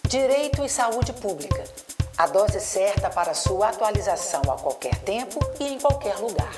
Direito e Saúde Pública. A dose certa para sua atualização a qualquer tempo e em qualquer lugar.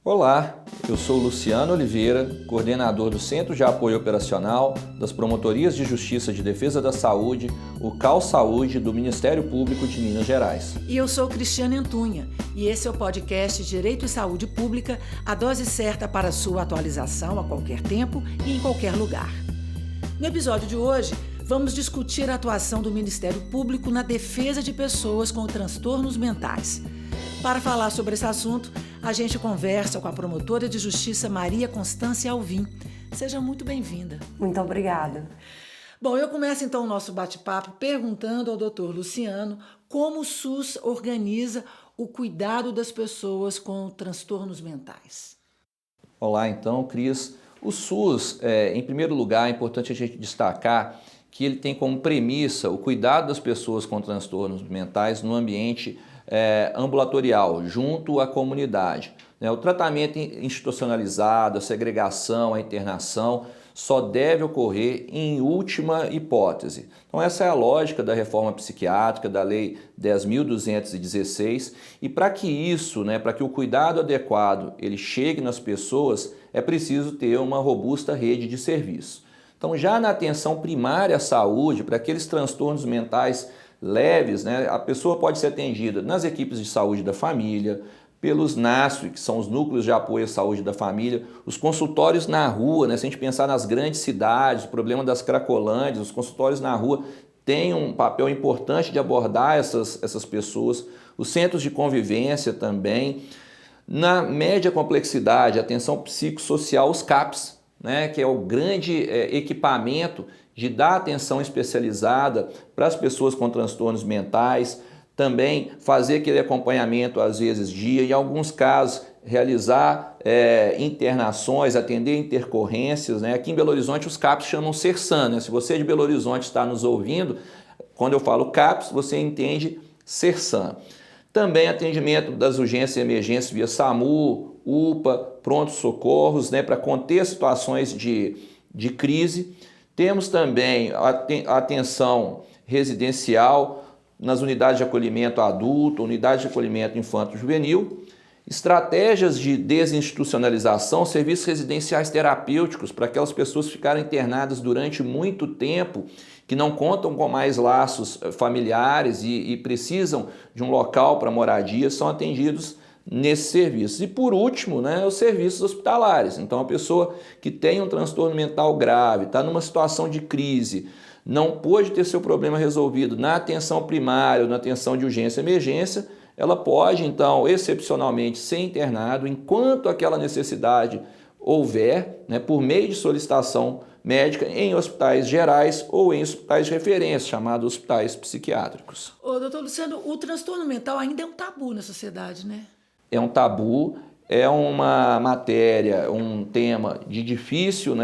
Olá, eu sou Luciano Oliveira, coordenador do Centro de Apoio Operacional das Promotorias de Justiça de Defesa da Saúde, o CAU Saúde, do Ministério Público de Minas Gerais. E eu sou Cristiane Antunha, e esse é o podcast Direito e Saúde Pública, a dose certa para sua atualização a qualquer tempo e em qualquer lugar. No episódio de hoje, vamos discutir a atuação do Ministério Público na defesa de pessoas com transtornos mentais. Para falar sobre esse assunto, a gente conversa com a promotora de justiça Maria Constância Alvim. Seja muito bem-vinda. Muito obrigada. Bom, eu começo então o nosso bate-papo perguntando ao Dr. Luciano como o SUS organiza o cuidado das pessoas com transtornos mentais. Olá, então, Cris. O SUS, em primeiro lugar, é importante a gente destacar que ele tem como premissa o cuidado das pessoas com transtornos mentais no ambiente ambulatorial, junto à comunidade. O tratamento institucionalizado, a segregação, a internação, só deve ocorrer em última hipótese. Então essa é a lógica da reforma psiquiátrica, da Lei 10.216, e para que isso, para que o cuidado adequado ele chegue nas pessoas, é preciso ter uma robusta rede de serviços. Então já na atenção primária à saúde, para aqueles transtornos mentais leves, a pessoa pode ser atendida nas equipes de saúde da família, pelos NASF, que são os Núcleos de Apoio à Saúde da Família, os consultórios na rua, se a gente pensar nas grandes cidades, o problema das cracolândias, os consultórios na rua têm um papel importante de abordar essas pessoas, os centros de convivência também. Na média complexidade, atenção psicossocial, os CAPs, que é o grande equipamento de dar atenção especializada para as pessoas com transtornos mentais, também fazer aquele acompanhamento, às vezes, dia, em alguns casos, realizar internações, atender intercorrências. Aqui em Belo Horizonte, os CAPs chamam CERSAM. Se você de Belo Horizonte está nos ouvindo, quando eu falo CAPs, você entende CERSAM. Também atendimento das urgências e emergências via SAMU, UPA, prontos socorros, para conter situações de crise. Temos também a atenção residencial nas unidades de acolhimento adulto, unidades de acolhimento infanto-juvenil, estratégias de desinstitucionalização, serviços residenciais terapêuticos para aquelas pessoas ficarem internadas durante muito tempo, que não contam com mais laços familiares e precisam de um local para moradia, são atendidos nesses serviços. E por último, os serviços hospitalares. Então a pessoa que tem um transtorno mental grave, está numa situação de crise, não pôde ter seu problema resolvido na atenção primária ou na atenção de urgência e emergência, ela pode então excepcionalmente ser internado enquanto aquela necessidade houver, por meio de solicitação médica em hospitais gerais ou em hospitais de referência, chamados hospitais psiquiátricos. Ô, doutor Luciano, o transtorno mental ainda é um tabu na sociedade, né? É um tabu, é uma matéria, um tema de difícil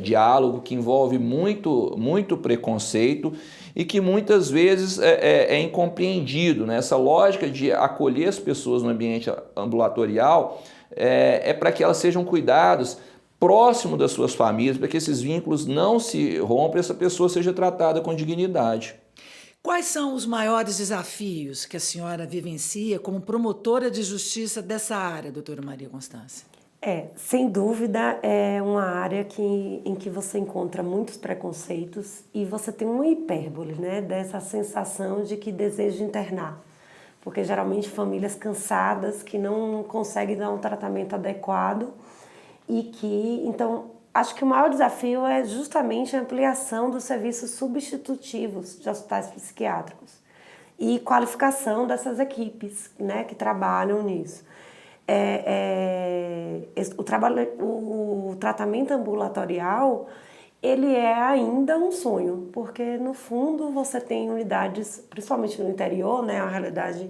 diálogo, que envolve muito preconceito e que muitas vezes é incompreendido. Essa lógica de acolher as pessoas no ambiente ambulatorial é para que elas sejam cuidadas próximo das suas famílias, para que esses vínculos não se rompam e essa pessoa seja tratada com dignidade. Quais são os maiores desafios que a senhora vivencia como promotora de justiça dessa área, doutora Maria Constância? Sem dúvida, é uma área em que você encontra muitos preconceitos e você tem uma hipérbole, dessa sensação de que deseja internar. Porque geralmente famílias cansadas que não conseguem dar um tratamento adequado e que, então, acho que o maior desafio é justamente a ampliação dos serviços substitutivos de hospitais psiquiátricos e qualificação dessas equipes, que trabalham nisso. O tratamento ambulatorial, ele é ainda um sonho, porque no fundo você tem unidades, principalmente no interior, a realidade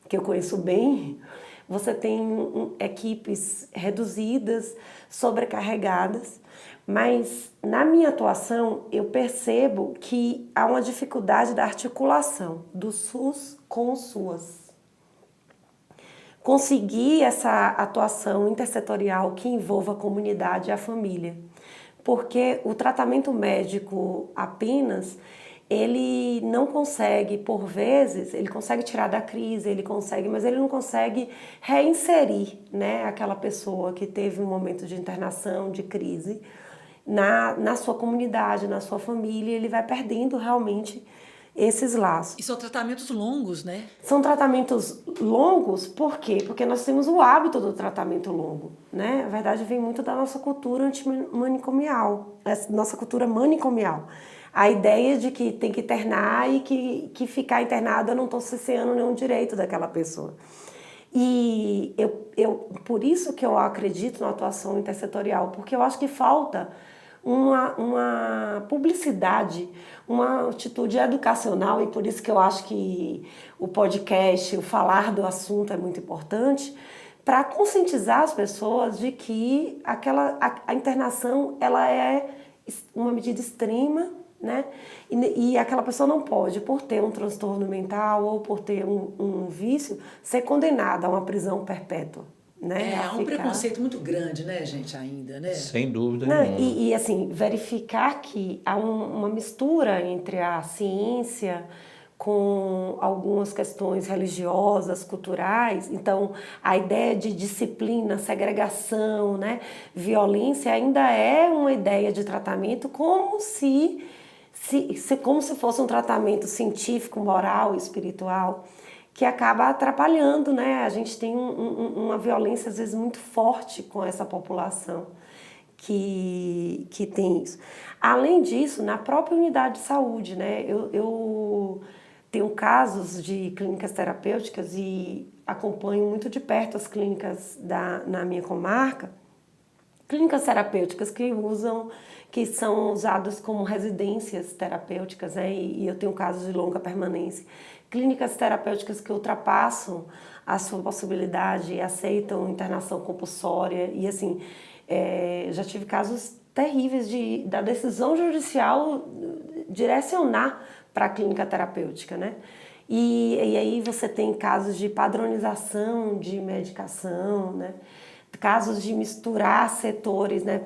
que eu conheço bem, você tem equipes reduzidas, sobrecarregadas, mas na minha atuação eu percebo que há uma dificuldade da articulação do SUS com o SUAS. Conseguir essa atuação intersetorial que envolva a comunidade e a família, porque o tratamento médico apenas, ele não consegue, por vezes, ele consegue tirar da crise, mas ele não consegue reinserir, né, aquela pessoa que teve um momento de internação, de crise, na sua comunidade, na sua família, ele vai perdendo realmente esses laços. E são tratamentos longos, né? São tratamentos longos, por quê? Porque nós temos o hábito do tratamento longo, né? Na verdade, vem muito da nossa cultura antimanicomial, nossa cultura manicomial. A ideia de que tem que internar e que ficar internado eu não estou cesseando nenhum direito daquela pessoa. E por isso que eu acredito na atuação intersetorial, porque eu acho que falta uma publicidade, uma atitude educacional, e por isso que eu acho que o podcast, o falar do assunto é muito importante, para conscientizar as pessoas de que a internação ela é uma medida extrema, né? E aquela pessoa não pode, por ter um transtorno mental ou por ter um vício, ser condenada a uma prisão perpétua. Né? Há um preconceito muito grande, né, gente, ainda, né? Sem dúvida nenhuma. E assim, verificar que há uma mistura entre a ciência com algumas questões religiosas, culturais. Então, a ideia de disciplina, segregação, né, violência ainda é uma ideia de tratamento como se fosse um tratamento científico, moral, espiritual, que acaba atrapalhando, né? A gente tem uma violência, às vezes, muito forte com essa população que tem isso. Além disso, na própria unidade de saúde, né? Eu tenho casos de clínicas terapêuticas e acompanho muito de perto as clínicas na minha comarca, clínicas terapêuticas que são usadas como residências terapêuticas, né? E eu tenho casos de longa permanência. Clínicas terapêuticas que ultrapassam a sua possibilidade e aceitam internação compulsória. E assim, já tive casos terríveis da decisão judicial direcionar para a clínica terapêutica, né? E aí você tem casos de padronização de medicação, né? Casos de misturar setores, né?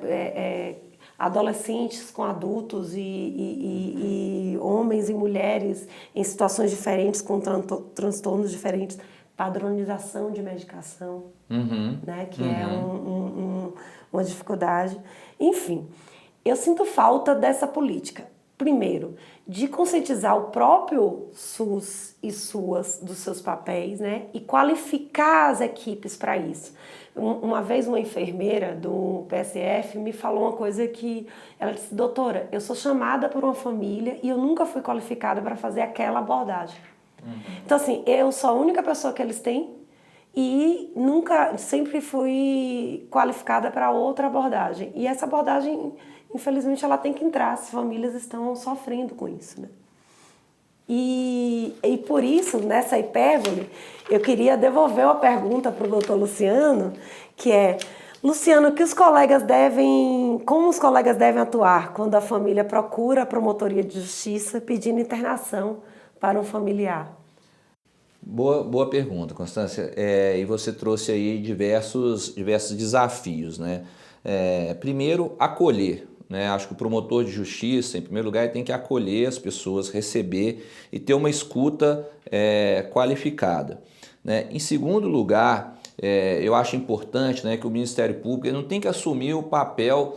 Adolescentes com adultos e homens e mulheres em situações diferentes, com transtornos diferentes, padronização de medicação, né, que é uma dificuldade. Enfim, eu sinto falta dessa política. Primeiro, de conscientizar o próprio SUS e SUAS dos seus papéis, né, e qualificar as equipes para isso. Uma vez uma enfermeira do PSF me falou uma coisa que ela disse: doutora, eu sou chamada por uma família e eu nunca fui qualificada para fazer aquela abordagem. Então assim, eu sou a única pessoa que eles têm e sempre fui qualificada para outra abordagem. E essa abordagem, infelizmente, ela tem que entrar, as famílias estão sofrendo com isso, né? E por isso, nessa hipérbole, eu queria devolver uma pergunta para o doutor Luciano, que é: Luciano, como os colegas devem atuar quando a família procura a promotoria de justiça pedindo internação para um familiar? Boa pergunta, Constância. E você trouxe aí diversos desafios, né? Primeiro, acolher. Né? Acho que o promotor de justiça, em primeiro lugar, tem que acolher as pessoas, receber e ter uma escuta qualificada. Né? Em segundo lugar, eu acho importante, né, que o Ministério Público não tem que assumir o papel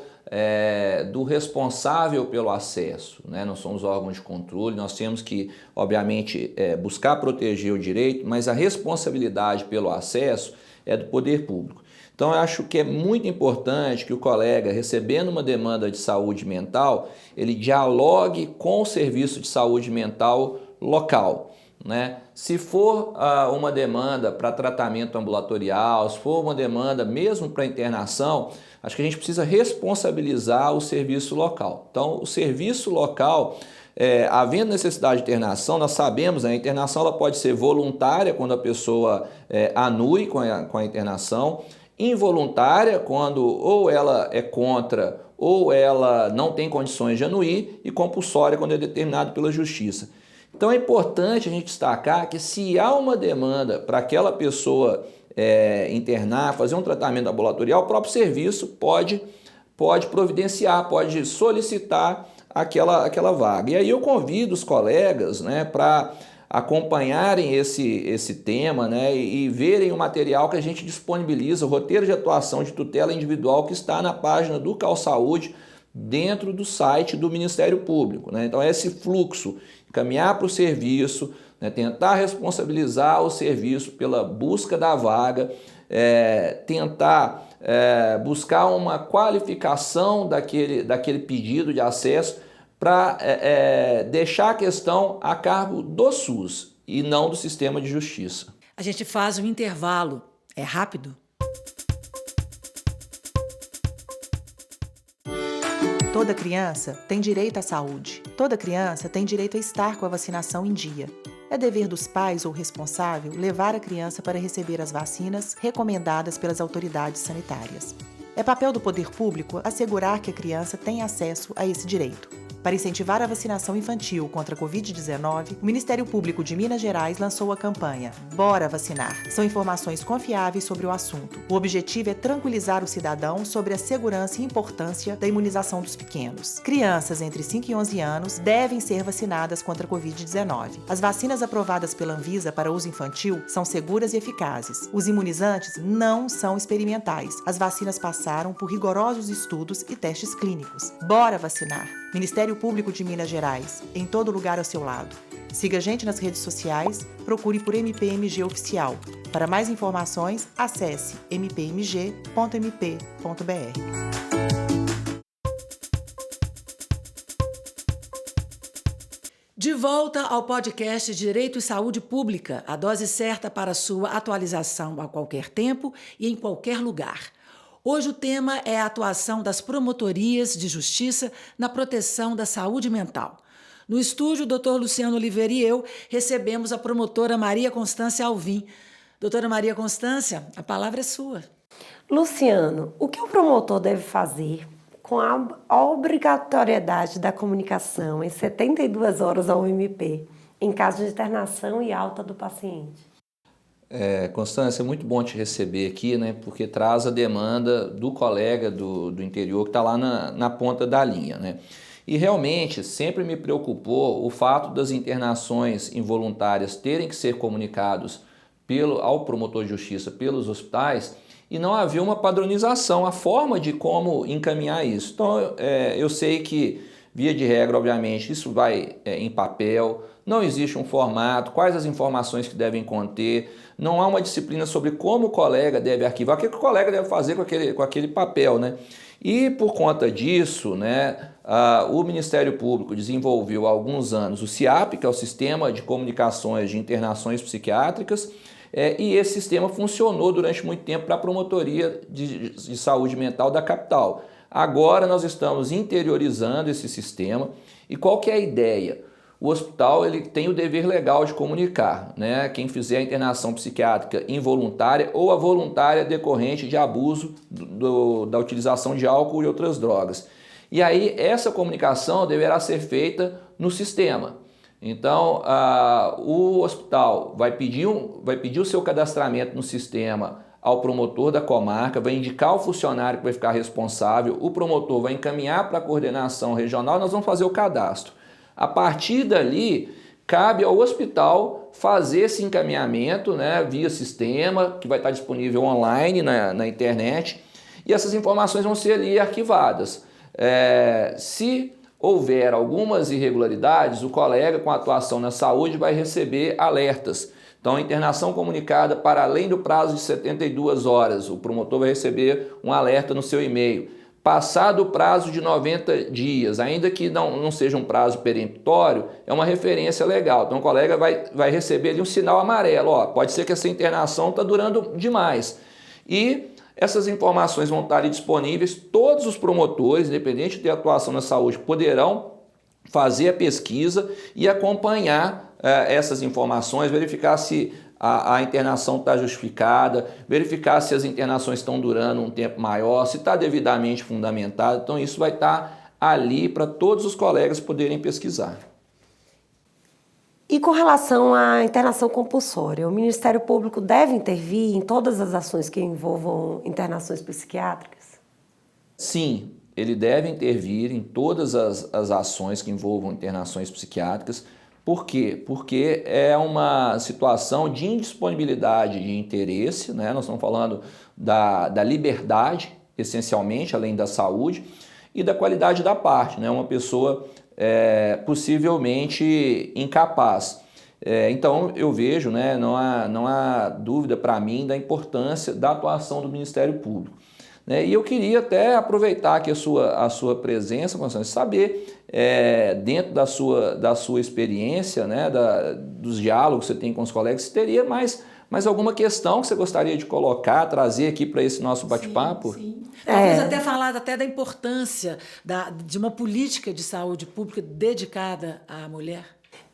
do responsável pelo acesso. Né? Nós somos órgãos de controle, nós temos que, obviamente, buscar proteger o direito, mas a responsabilidade pelo acesso é do poder público. Então, eu acho que é muito importante que o colega, recebendo uma demanda de saúde mental, ele dialogue com o serviço de saúde mental local. Né? Se for uma demanda para tratamento ambulatorial, se for uma demanda mesmo para internação, acho que a gente precisa responsabilizar o serviço local. Então, o serviço local, havendo necessidade de internação, nós sabemos, a internação ela pode ser voluntária quando a pessoa anui com a internação, involuntária quando ou ela é contra ou ela não tem condições de anuir, e compulsória quando é determinado pela justiça. Então é importante a gente destacar que se há uma demanda para aquela pessoa internar, fazer um tratamento ambulatorial, o próprio serviço pode providenciar, pode solicitar aquela vaga. E aí eu convido os colegas, né, para acompanharem esse tema, né, e verem o material que a gente disponibiliza, o roteiro de atuação de tutela individual que está na página do CalSaúde, dentro do site do Ministério Público, né? Então esse fluxo, caminhar para o serviço, né, tentar responsabilizar o serviço pela busca da vaga, tentar buscar uma qualificação daquele pedido de acesso para deixar a questão a cargo do SUS e não do sistema de justiça. A gente faz um intervalo. É rápido? Toda criança tem direito à saúde. Toda criança tem direito a estar com a vacinação em dia. É dever dos pais ou responsável levar a criança para receber as vacinas recomendadas pelas autoridades sanitárias. É papel do poder público assegurar que a criança tenha acesso a esse direito. Para incentivar a vacinação infantil contra a Covid-19, o Ministério Público de Minas Gerais lançou a campanha Bora Vacinar. São informações confiáveis sobre o assunto. O objetivo é tranquilizar o cidadão sobre a segurança e importância da imunização dos pequenos. Crianças entre 5 e 11 anos devem ser vacinadas contra a Covid-19. As vacinas aprovadas pela Anvisa para uso infantil são seguras e eficazes. Os imunizantes não são experimentais. As vacinas passaram por rigorosos estudos e testes clínicos. Bora vacinar! Ministério Público de Minas Gerais, em todo lugar ao seu lado. Siga a gente nas redes sociais, procure por MPMG Oficial. Para mais informações, acesse mpmg.mp.br. De volta ao podcast Direito e Saúde Pública, a dose certa para sua atualização a qualquer tempo e em qualquer lugar. Hoje o tema é a atuação das promotorias de justiça na proteção da saúde mental. No estúdio, o Dr. Luciano Oliveira e eu recebemos a promotora Maria Constância Alvim. Doutora Maria Constância, a palavra é sua. Luciano, o que o promotor deve fazer com a obrigatoriedade da comunicação em 72 horas ao MP, em caso de internação e alta do paciente? Constância, é muito bom te receber aqui, né, porque traz a demanda do colega do interior que está lá na ponta da linha, né? E realmente sempre me preocupou o fato das internações involuntárias terem que ser comunicados ao promotor de justiça pelos hospitais e não haver uma padronização, a forma de como encaminhar isso. Então, eu sei que, via de regra, obviamente, isso vai em papel, não existe um formato, quais as informações que devem conter, não há uma disciplina sobre como o colega deve arquivar, o que o colega deve fazer com aquele papel, né? E por conta disso, né, o Ministério Público desenvolveu há alguns anos o SIAP, que é o Sistema de Comunicações de Internações Psiquiátricas, e esse sistema funcionou durante muito tempo para a Promotoria de Saúde Mental da capital. Agora nós estamos interiorizando esse sistema e qual que é a ideia? O hospital ele tem o dever legal de comunicar, né, quem fizer a internação psiquiátrica involuntária ou a voluntária decorrente de abuso da utilização de álcool e outras drogas. E aí essa comunicação deverá ser feita no sistema. Então o hospital vai pedir o seu cadastramento no sistema ao promotor da comarca, vai indicar o funcionário que vai ficar responsável, o promotor vai encaminhar para a coordenação regional, nós vamos fazer o cadastro. A partir dali, cabe ao hospital fazer esse encaminhamento, né, via sistema, que vai estar disponível online na internet, e essas informações vão ser ali arquivadas. Se houver algumas irregularidades, o colega com atuação na saúde vai receber alertas. Então, a internação comunicada para além do prazo de 72 horas, o promotor vai receber um alerta no seu e-mail. Passado o prazo de 90 dias, ainda que não seja um prazo peremptório, é uma referência legal. Então o colega vai receber ali um sinal amarelo. Ó, pode ser que essa internação está durando demais. E essas informações vão estar ali disponíveis. Todos os promotores, independente de atuação na saúde, poderão fazer a pesquisa e acompanhar essas informações, verificar se a internação está justificada, verificar se as internações estão durando um tempo maior, se está devidamente fundamentado. Então isso vai estar ali para todos os colegas poderem pesquisar. E com relação à internação compulsória, o Ministério Público deve intervir em todas as ações que envolvam internações psiquiátricas? Sim, ele deve intervir em todas as ações que envolvam internações psiquiátricas. Por quê? Porque é uma situação de indisponibilidade de interesse, né? Nós estamos falando da liberdade, essencialmente, além da saúde, e da qualidade da parte, né? Uma pessoa possivelmente incapaz. Então eu vejo, né, não há dúvida para mim da importância da atuação do Ministério Público. E eu queria até aproveitar aqui a sua presença, Constância, saber, dentro da sua experiência, né, dos diálogos que você tem com os colegas, se teria mais alguma questão que você gostaria de colocar, trazer aqui para esse nosso bate-papo? Sim. Talvez até falar até da importância de uma política de saúde pública dedicada à mulher.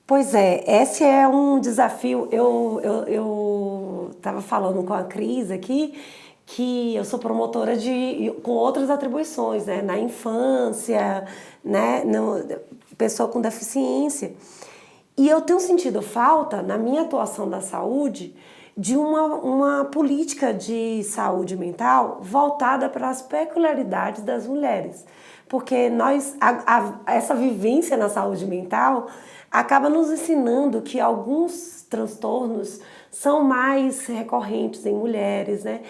Pois é, esse é um desafio. Eu estava falando com a Cris aqui, que eu sou promotora com outras atribuições, né? Na infância, né? Pessoa com deficiência. E eu tenho sentido falta, na minha atuação da saúde, de uma política de saúde mental voltada para as peculiaridades das mulheres. Porque essa vivência na saúde mental acaba nos ensinando que alguns transtornos são mais recorrentes em mulheres, né?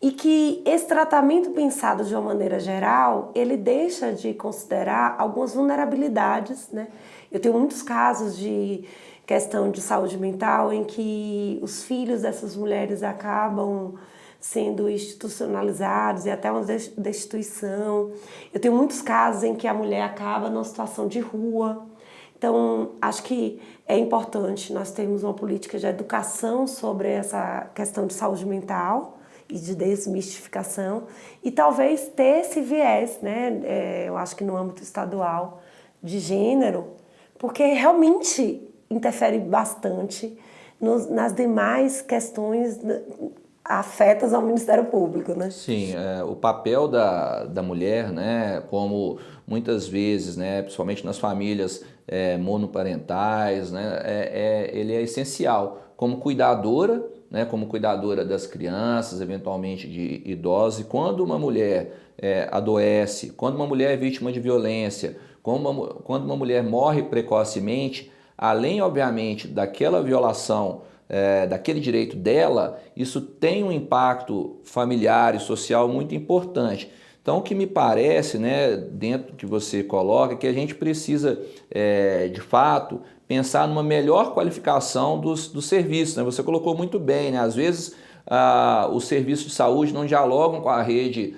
E que esse tratamento pensado de uma maneira geral, ele deixa de considerar algumas vulnerabilidades, né? Eu tenho muitos casos de questão de saúde mental em que os filhos dessas mulheres acabam sendo institucionalizados e até uma destituição. Eu tenho muitos casos em que a mulher acaba numa situação de rua. Então, acho que é importante nós termos uma política de educação sobre essa questão de saúde mental e de desmistificação e talvez ter esse viés, né? Eu acho que no âmbito estadual de gênero, porque realmente interfere bastante nas demais questões afetas ao Ministério Público, né? Sim, o papel da mulher, né, como muitas vezes, né, principalmente nas famílias monoparentais, né, ele é essencial como cuidadora, né, como cuidadora das crianças, eventualmente de idosos. E quando uma mulher adoece, quando uma mulher é vítima de violência, quando uma mulher morre precocemente, além, obviamente, daquela violação, daquele direito dela, isso tem um impacto familiar e social muito importante. Então, o que me parece, né, dentro do que você coloca, é que a gente precisa, de fato, pensar numa melhor qualificação dos serviços, né? Você colocou muito bem, né? Às vezes, os serviços de saúde não dialogam com a rede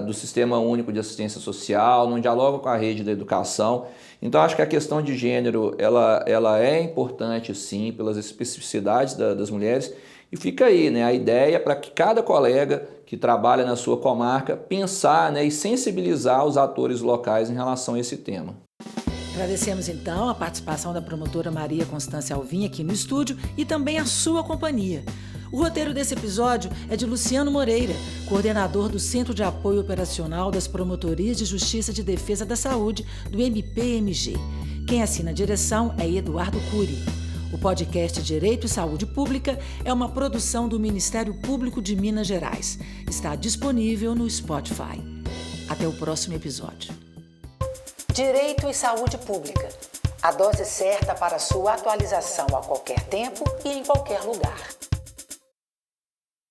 do Sistema Único de Assistência Social, não dialogam com a rede da educação. Então, acho que a questão de gênero ela é importante, sim, pelas especificidades das mulheres. E fica aí, né, a ideia para que cada colega que trabalha na sua comarca pensar, né, e sensibilizar os atores locais em relação a esse tema. Agradecemos, então, a participação da promotora Maria Constância Alvim aqui no estúdio e também a sua companhia. O roteiro desse episódio é de Luciano Moreira, coordenador do Centro de Apoio Operacional das Promotorias de Justiça de Defesa da Saúde, do MPMG. Quem assina a direção é Eduardo Cury. O podcast Direito e Saúde Pública é uma produção do Ministério Público de Minas Gerais. Está disponível no Spotify. Até o próximo episódio. Direito e Saúde Pública. A dose certa para sua atualização a qualquer tempo e em qualquer lugar.